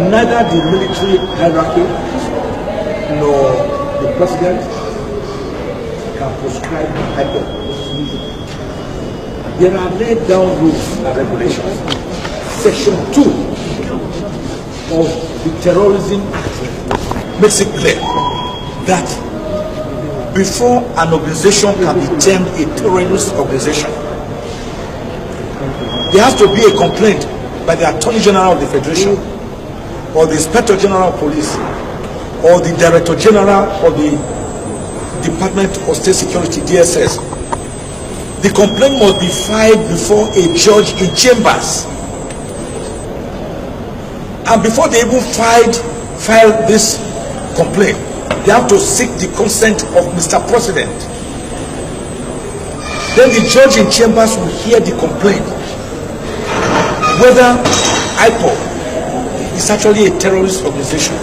neither the military hierarchy nor the president can prescribe IPOB. There are laid down rules and regulations. Section 2 of the Terrorism Act makes it clear that before an organization can be termed a terrorist organization, there has to be a complaint by the Attorney General of the Federation, or the Inspector General of Police, or the Director General of the Department of State Security, DSS. The complaint must be filed before a judge in chambers. And before they even file this complaint, they have to seek the consent of Mr. President. Then the judge in chambers will hear the complaint, whether IPOB is actually a terrorist organization.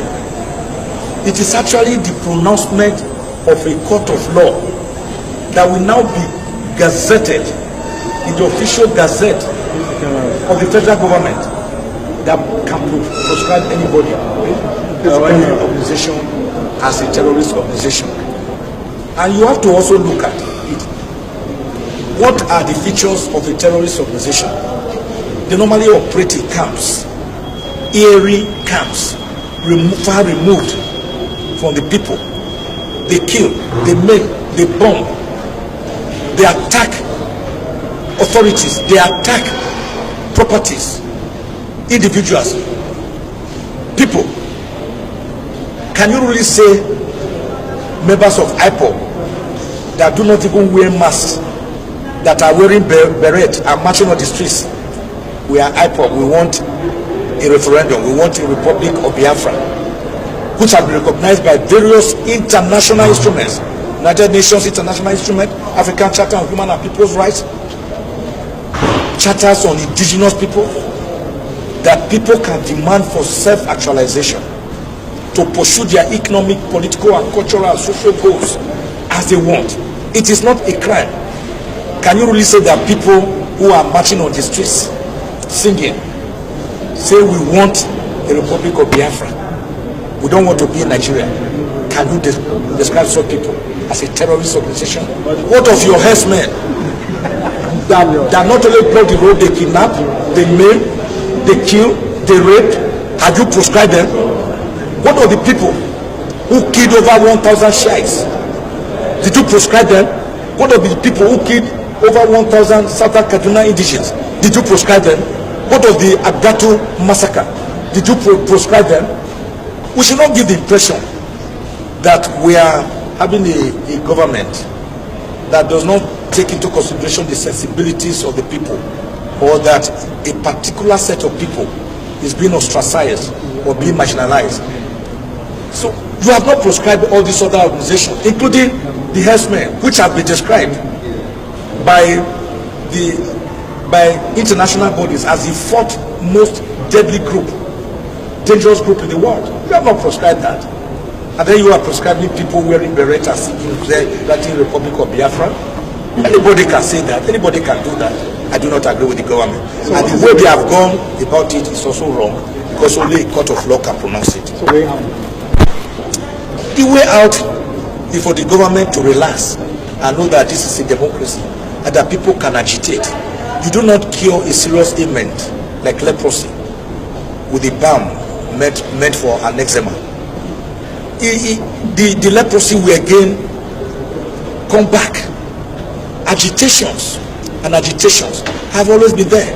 It is actually the pronouncement of a court of law that will now be gazetted in the official gazette of the federal government that can prescribe anybody any organization as a terrorist organization. And you have to also look at it. What are the features of a terrorist organization? They normally operate in camps, eerie camps, far removed from the people. They kill, they maim, they bomb, they attack authorities, they attack properties, individuals, people. Can you really say members of IPOB that do not even wear masks, that are wearing beret and marching on the streets, we are IPOB, we want a referendum, we want a Republic of Biafra, which have been recognized by various international instruments, United Nations International Instrument, African Charter on Human and People's Rights, charters on indigenous people, that people can demand for self-actualization, to pursue their economic, political, and cultural and social goals as they want. It is not a crime. Can you really say that people who are marching on the streets, singing, say we want a Republic of Biafra, we don't want to be in Nigeria? Can you describe such people as a terrorist organization? What of your herdsmen that not only block the road, they kidnap, they maim, they kill, they rape? Have you prescribed them? What of the people who killed over 1,000 Shiites? Did you prescribe them? What of the people who killed over 1,000 Southern Kaduna indigenes? Did you prescribe them? What of the Agatu massacre? Did you prescribe them? We should not give the impression that we are having a government that does not take into consideration the sensibilities of the people, or that a particular set of people is being ostracized or being marginalized. So you have not prescribed all these other organizations, including the herdsmen, which have been described by international bodies as the fourth most deadly group, dangerous group in the world. You have not prescribed that. And then you are prescribing people wearing berettas, writing Republic of Biafra. Anybody can say that. Anybody can do that. I do not agree with the government. So and the way they have gone about it is also wrong, because only a court of law can pronounce it. So the way out is for the government to relax and know that this is a democracy and that people can agitate. You do not cure a serious ailment like leprosy with a balm meant for an eczema. The leprosy will again come back. Agitations have always been there.